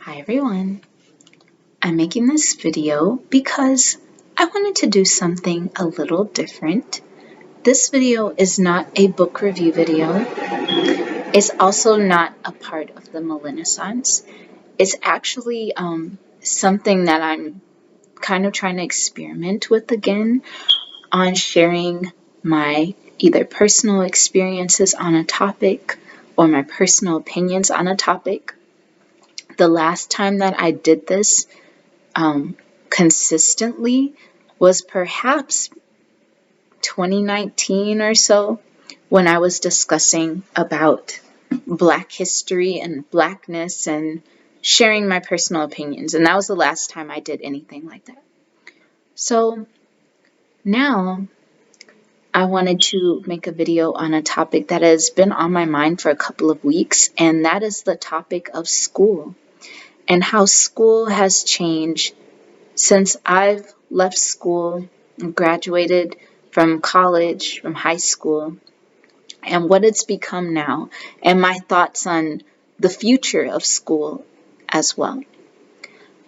Hi everyone. I'm making this video because I wanted to do something a little different. This video is not a book review video. It's also not a part of the Renaissance. It's actually something that I'm kind of trying to experiment with again on sharing my either personal experiences on a topic or my personal opinions on a topic. The last time that I did this consistently was perhaps 2019 or so, when I was discussing about Black history and Blackness and sharing my personal opinions. And that was the last time I did anything like that. So now I wanted to make a video on a topic that has been on my mind for a couple of weeks, and that is the topic of school and how school has changed since I've left school and graduated from college, from high school, and what it's become now, and my thoughts on the future of school as well.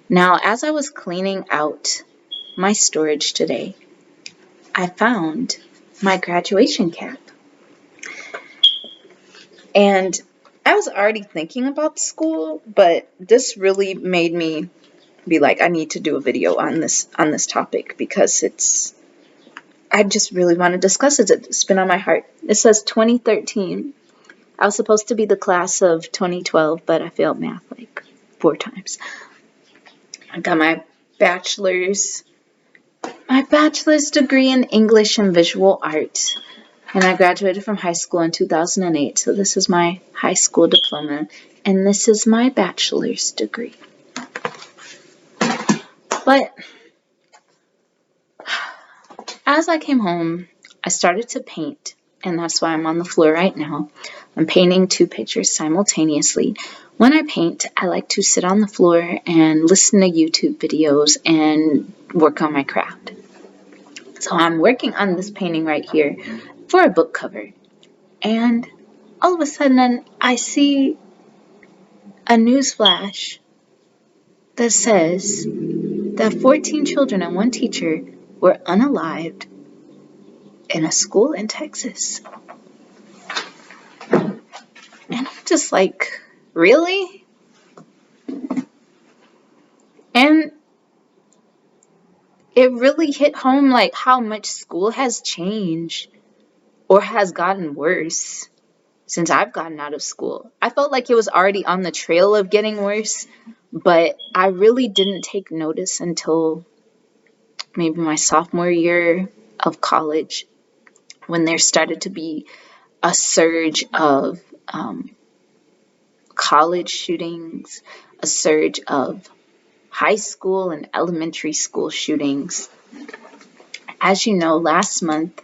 Now, as I was cleaning out my storage today, I found my graduation cap. And I was already thinking about school, but this really made me be like, I need to do a video on this topic because I just really want to discuss it. It's been on my heart. It says 2013. I was supposed to be the class of 2012, but I failed math like 4 times. I got my bachelor's degree in English and visual art, and I graduated from high school in 2008. So this is my high school diploma, and this is my bachelor's degree. But as I came home, I started to paint, and that's why I'm on the floor right now. I'm painting 2 pictures simultaneously. When I paint, I like to sit on the floor and listen to YouTube videos and work on my craft. So I'm working on this painting right here for a book cover. And all of a sudden, I see a news flash that says that 14 children and 1 teacher were unalived in a school in Texas. And I'm just like, really? And it really hit home like how much school has changed or has gotten worse since I've gotten out of school. I felt like it was already on the trail of getting worse, but I really didn't take notice until maybe my sophomore year of college, when there started to be a surge of college shootings, a surge of high school and elementary school shootings. As you know, last month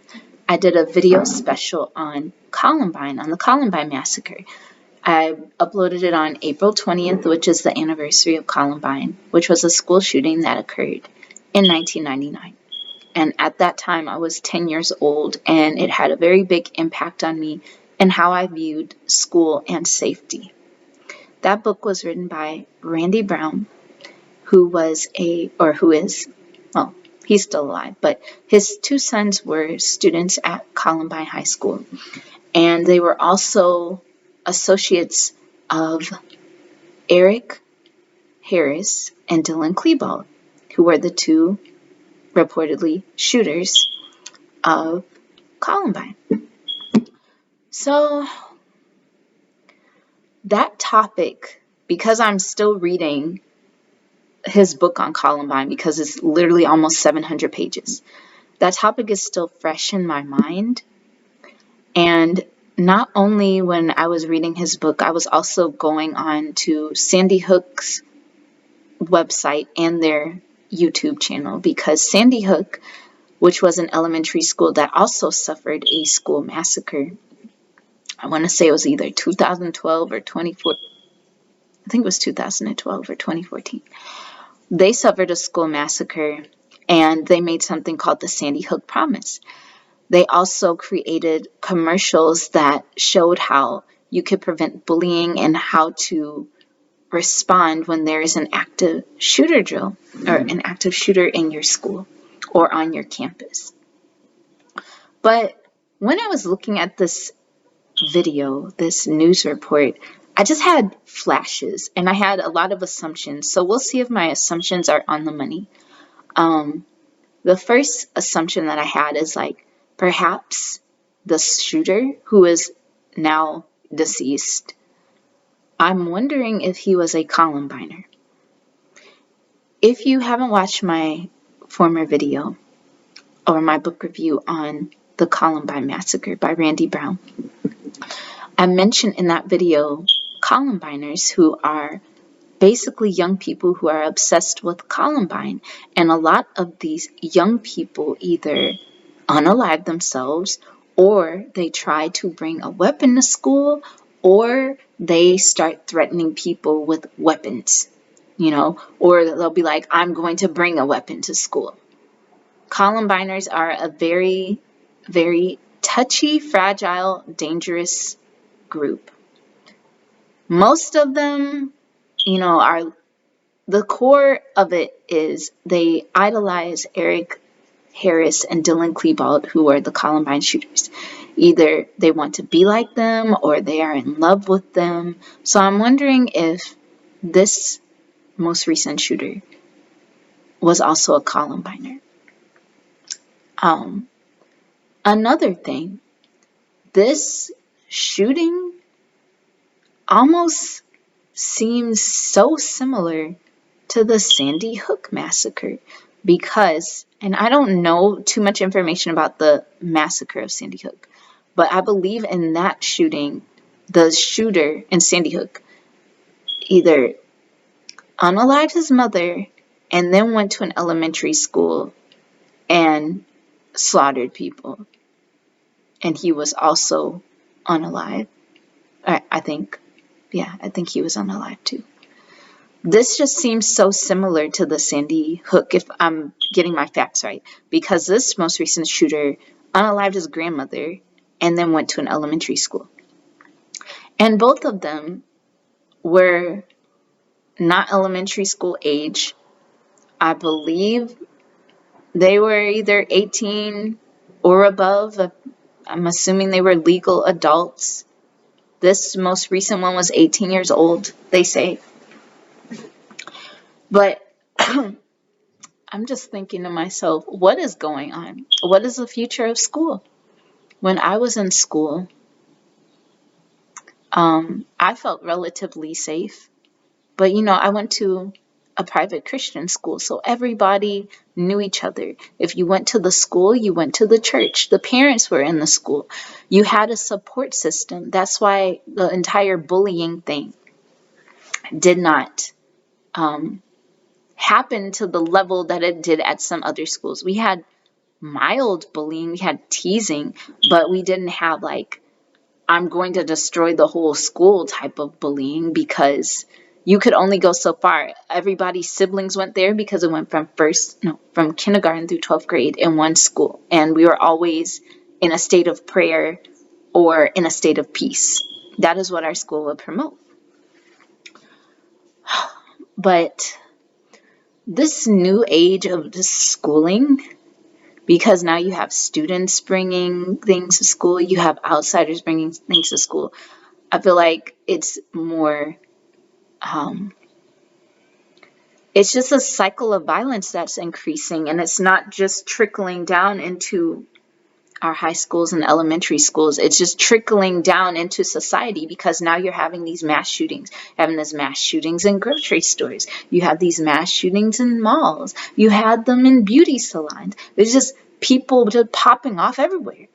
I did a video special on Columbine, on the Columbine massacre. I uploaded it on April 20th, which is the anniversary of Columbine, which was a school shooting that occurred in 1999. And at that time, I was 10 years old, and it had a very big impact on me and how I viewed school and safety. That book was written by Randy Brown, who is, well, he's still alive, but his 2 sons were students at Columbine High School. And they were also associates of Eric Harris and Dylan Klebold, who were the 2 reportedly shooters of Columbine. So that topic, because I'm still reading his book on Columbine, because it's literally almost 700 pages, that topic is still fresh in my mind. And not only when I was reading his book, I was also going on to Sandy Hook's website and their YouTube channel, because Sandy Hook, which was an elementary school that also suffered a school massacre, I want to say it was either 2012 or 2014. I think it was 2012 or 2014. They suffered a school massacre, and they made something called the Sandy Hook Promise. They also created commercials that showed how you could prevent bullying and how to respond when there is an active shooter drill or an active shooter in your school or on your campus. But when I was looking at this video, this news report, I just had flashes and I had a lot of assumptions. So we'll see if my assumptions are on the money. The first assumption that I had is like, perhaps the shooter, who is now deceased, I'm wondering if he was a Columbiner. If you haven't watched my former video or my book review on the Columbine Massacre by Randy Brown, I mentioned in that video Columbiners, who are basically young people who are obsessed with Columbine. And a lot of these young people either unalive themselves, or they try to bring a weapon to school, or they start threatening people with weapons, or they'll be like, I'm going to bring a weapon to school. Columbiners are a very, very touchy, fragile, dangerous group. Most of them, are, the core of it is they idolize Eric Harris and Dylan Klebold, who are the Columbine shooters. Either they want to be like them or they are in love with them. So I'm wondering if this most recent shooter was also a Columbiner. Another thing, this shooting almost seems so similar to the Sandy Hook massacre because, and I don't know too much information about the massacre of Sandy Hook, but I believe in that shooting, the shooter in Sandy Hook either unalived his mother and then went to an elementary school and slaughtered people. And he was also unalive. I think he was unalive too. This just seems so similar to the Sandy Hook, if I'm getting my facts right, because this most recent shooter unalived his grandmother and then went to an elementary school. And both of them were not elementary school age. I believe they were either 18 or above. I'm assuming they were legal adults. This most recent one was 18 years old, they say. But I'm just thinking to myself, what is going on? What is the future of school? When I was in school, I felt relatively safe. But, I went to a private Christian school, so everybody knew each other. If you went to the school, you went to the church. The parents were in the school. You had a support system. That's why the entire bullying thing did not happen to the level that it did at some other schools. We had mild bullying, we had teasing, but we didn't have like, I'm going to destroy the whole school type of bullying, because you could only go so far. Everybody's siblings went there because it went from kindergarten through 12th grade in one school. And we were always in a state of prayer or in a state of peace. That is what our school would promote. But this new age of this schooling, because now you have students bringing things to school, you have outsiders bringing things to school, I feel like it's more, it's just a cycle of violence that's increasing, and it's not just trickling down into our high schools and elementary schools. It's just trickling down into society, because now you're having these mass shootings. Having these mass shootings in grocery stores. You have these mass shootings in malls. You had them in beauty salons. There's just people just popping off everywhere.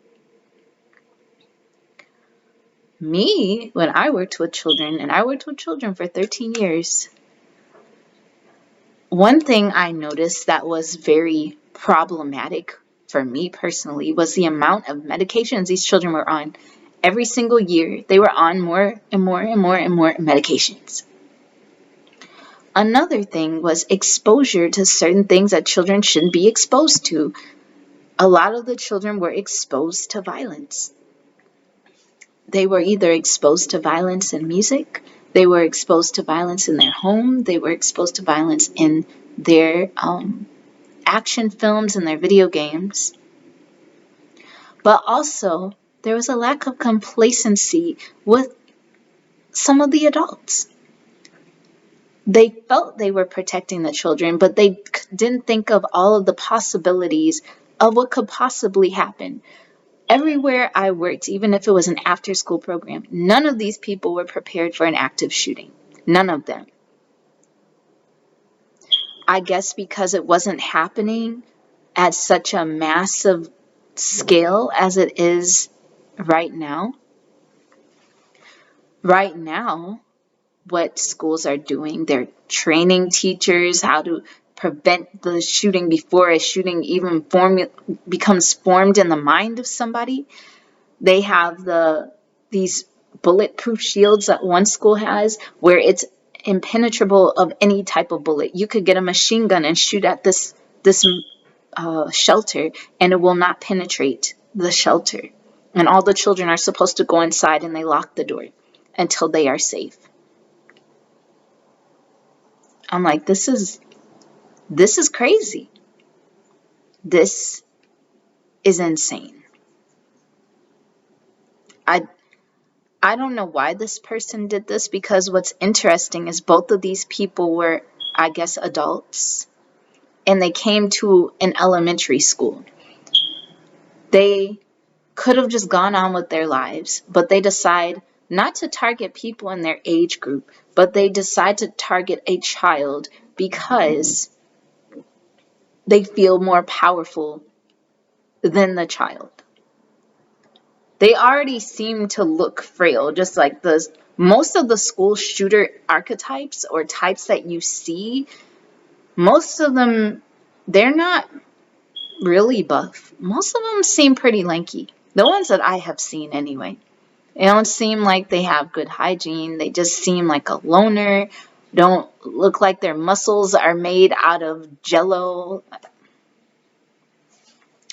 Me, when I worked with children, and I worked with children for 13 years, one thing I noticed that was very problematic for me personally was the amount of medications these children were on. Every single year, they were on more and more and more and more medications. Another thing was exposure to certain things that children shouldn't be exposed to. A lot of the children were exposed to violence. They were either exposed to violence in music, They were exposed to violence in their home. They were exposed to violence in their action films and their video games. But also, there was a lack of complacency with some of the adults. They felt they were protecting the children, but they didn't think of all of the possibilities of what could possibly happen. Everywhere I worked, even if it was an after-school program, none of these people were prepared for an active shooting. None of them. I guess because it wasn't happening at such a massive scale as it is right now. Right now, what schools are doing, they're training teachers how to prevent the shooting before a shooting even becomes formed in the mind of somebody. They have these bulletproof shields that one school has where it's impenetrable of any type of bullet. You could get a machine gun and shoot at this shelter and it will not penetrate the shelter. And all the children are supposed to go inside and they lock the door until they are safe. I'm like, this is crazy. This is insane. I don't know why this person did this, because what's interesting is both of these people were, I guess, adults, and they came to an elementary school. They could have just gone on with their lives, but they decide not to target people in their age group, but they decide to target a child because they feel more powerful than the child. They already seem to look frail, just like most of the school shooter archetypes or types that you see, most of them, they're not really buff. Most of them seem pretty lanky. The ones that I have seen anyway. They don't seem like they have good hygiene. They just seem like a loner. Don't look like their muscles are made out of jello.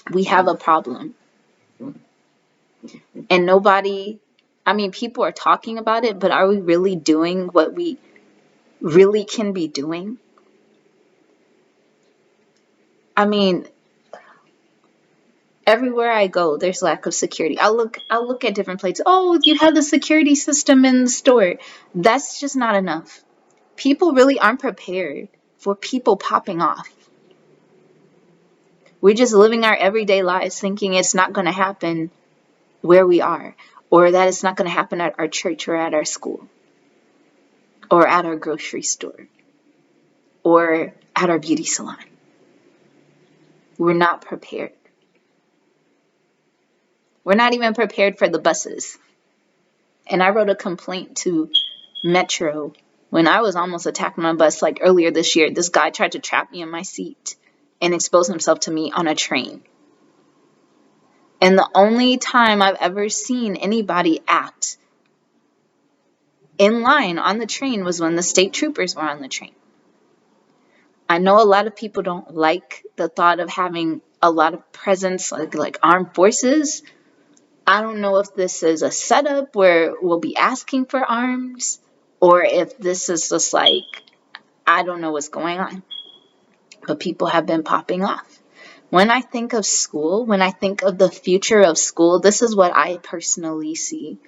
We have a problem. And nobody, people are talking about it, but are we really doing what we really can be doing? Everywhere I go, there's lack of security. I'll look at different places. Oh, you have the security system in the store. That's just not enough. People really aren't prepared for people popping off. We're just living our everyday lives thinking it's not going to happen where we are, or that it's not going to happen at our church or at our school or at our grocery store or at our beauty salon. We're not prepared. We're not even prepared for the buses. And I wrote a complaint to Metro when I was almost attacked on a bus like earlier this year. This guy tried to trap me in my seat and expose himself to me on a train. And the only time I've ever seen anybody act in line on the train was when the state troopers were on the train. I know a lot of people don't like the thought of having a lot of presence, like armed forces. I don't know if this is a setup where we'll be asking for arms, or if this is just I don't know what's going on. But people have been popping off. When I think of school, when I think of the future of school, this is what I personally see.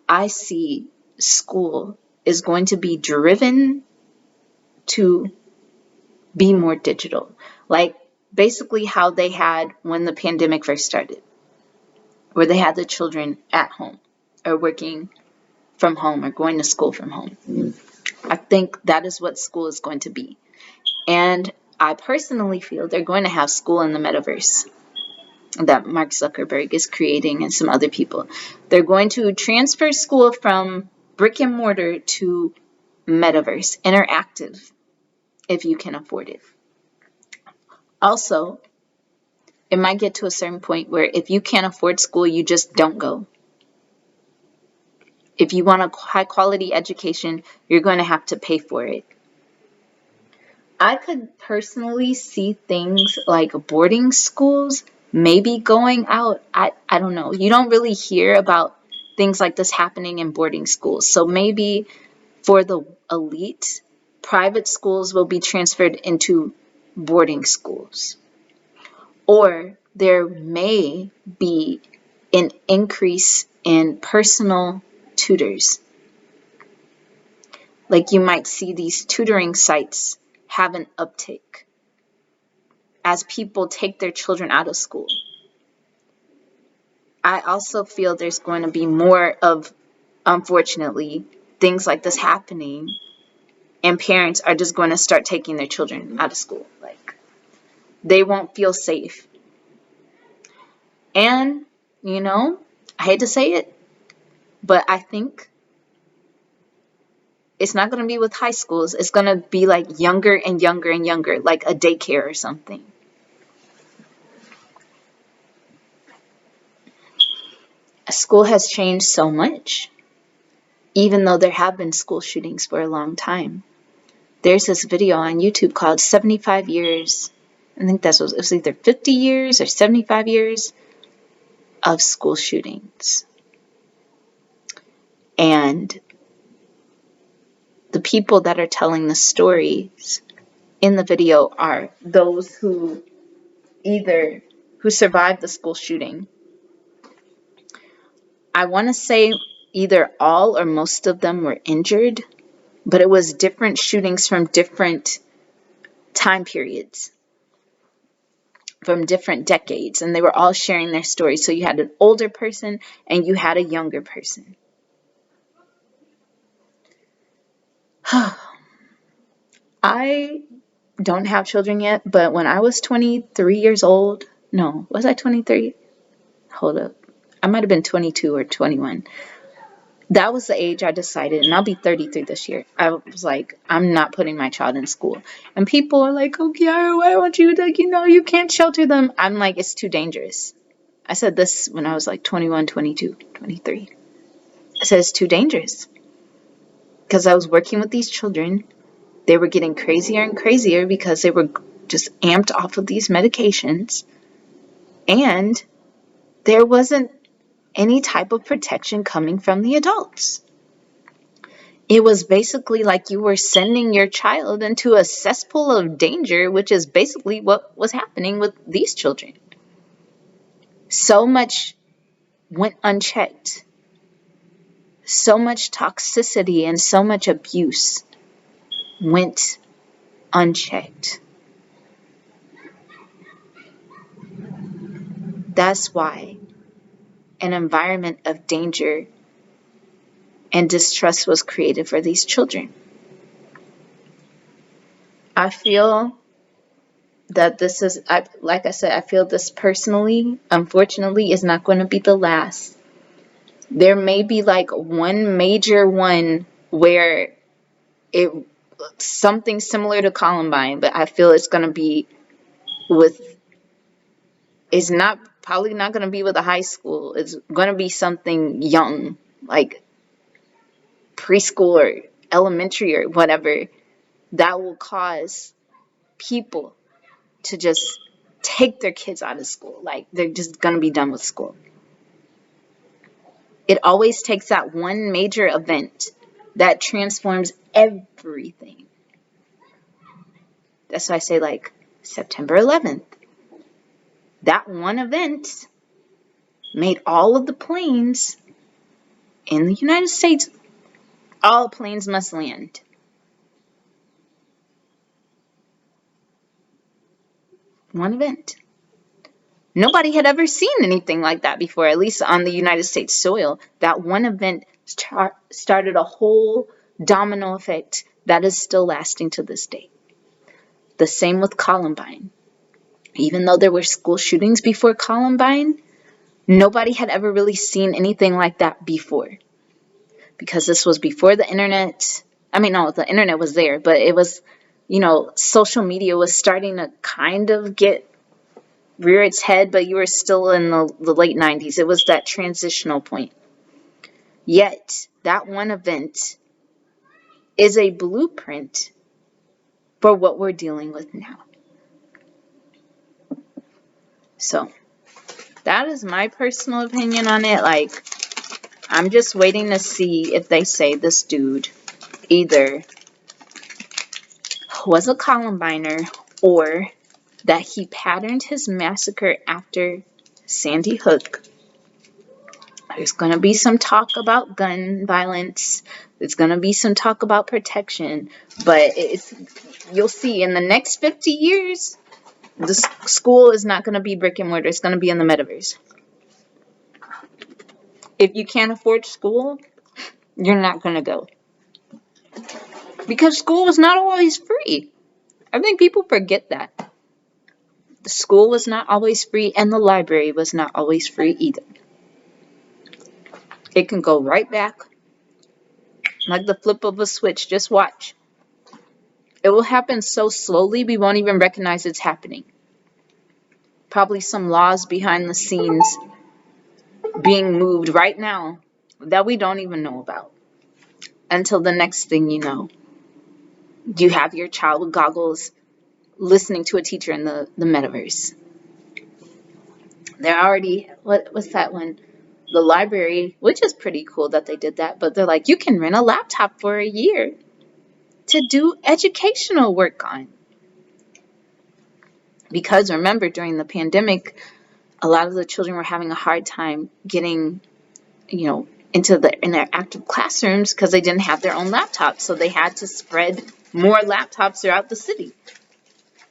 I see school is going to be driven to be more digital. Like basically how they had when the pandemic first started, where they had the children at home or working from home or going to school from home. I think that is what school is going to be. And I personally feel they're going to have school in the metaverse that Mark Zuckerberg is creating and some other people. They're going to transfer school from brick and mortar to metaverse, interactive, if you can afford it. Also, it might get to a certain point where if you can't afford school, you just don't go. If you want a high quality education, you're going to have to pay for it. I could personally see things like boarding schools maybe going out. I don't know. You don't really hear about things like this happening in boarding schools. So maybe For the elite, private schools will be transferred into boarding schools. Or there may be an increase in personal tutors. Like you might see these tutoring sites have an uptick as people take their children out of school. I also feel there's going to be more of, unfortunately, things like this happening, and parents are just going to start taking their children out of school. Like, they won't feel safe. And, I hate to say it, but I think it's not going to be with high schools. It's going to be like younger and younger and younger, like a daycare or something. School has changed so much, even though there have been school shootings for a long time. There's this video on YouTube called 75 Years. I think it was either 50 years or 75 years of school shootings. And the people that are telling the stories in the video are those who survived the school shooting. I want to say either all or most of them were injured, but it was different shootings from different time periods, from different decades, and they were all sharing their stories. So you had an older person and you had a younger person. I don't have children yet, but when I was 23 years old, no, was I 23? Hold up. I might have been 22 or 21. That was the age I decided, and I'll be 33 this year. I was like, I'm not putting my child in school. And people are like, oh, Kiara, why won't you, you can't shelter them. I'm like, it's too dangerous. I said this when I was like 21, 22, 23. I said, it's too dangerous. Because I was working with these children. They were getting crazier and crazier because they were just amped off of these medications. And there wasn't any type of protection coming from the adults. It was basically like you were sending your child into a cesspool of danger, which is basically what was happening with these children. So much went unchecked. So much toxicity and so much abuse went unchecked. That's why an environment of danger and distrust was created for these children. I feel that this is, like I said, I feel this personally, unfortunately, is not going to be the last. There may be like one major one where something similar to Columbine, but I feel it's going to be probably not going to be with a high school. It's going to be something young, like preschool or elementary or whatever, that will cause people to just take their kids out of school. Like, they're just going to be done with school. It always takes that one major event that transforms everything. That's why I say, like, September 11th. That one event made all of the planes in the United States, all planes must land. One event. Nobody had ever seen anything like that before, at least on the United States soil. That one event started a whole domino effect that is still lasting to this day. The same with Columbine. Even though there were school shootings before Columbine, nobody had ever really seen anything like that before. Because this was before the internet. I mean, no, the internet was there, but it was, social media was starting to kind of rear its head, but you were still in the late 90s. It was that transitional point. Yet, that one event is a blueprint for what we're dealing with now. So, that is my personal opinion on it. Like, I'm just waiting to see if they say this dude either was a Columbiner or that he patterned his massacre after Sandy Hook. There's going to be some talk about gun violence. There's going to be some talk about protection. But you'll see in the next 50 years, the school is not going to be brick and mortar. It's going to be in the metaverse. If you can't afford school, you're not going to go. Because school is not always free. I think people forget that. The school was not always free, and the library was not always free either. It can go right back like the flip of a switch. Just watch. It will happen so slowly we won't even recognize it's happening. Probably some laws behind the scenes being moved right now that we don't even know about. Until the next thing you know, you have your child with goggles listening to a teacher in the metaverse. They're already, what's that one? The library, which is pretty cool that they did that, but they're like, you can rent a laptop for a year to do educational work on. Because remember, during the pandemic, a lot of the children were having a hard time getting, into the interactive classrooms because they didn't have their own laptops. So they had to spread more laptops throughout the city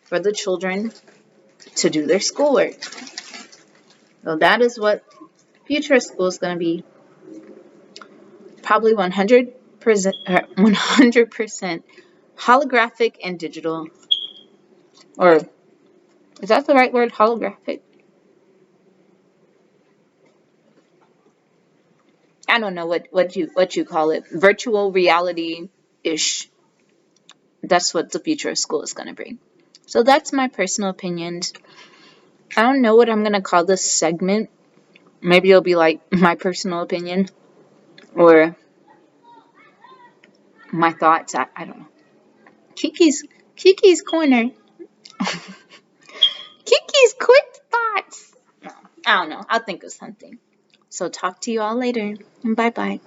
for the children to do their schoolwork. So that is what future school is going to be. Probably 100% holographic and digital. Or is that the right word? Holographic? I don't know what you call it. Virtual reality-ish. That's what the future of school is going to bring. So that's my personal opinions. I don't know what I'm going to call this segment. Maybe it'll be like my personal opinion or my thoughts. I don't know. Kiki's corner. Kiki's quick thoughts. No, I don't know. I'll think of something. So talk to you all later. Bye-bye.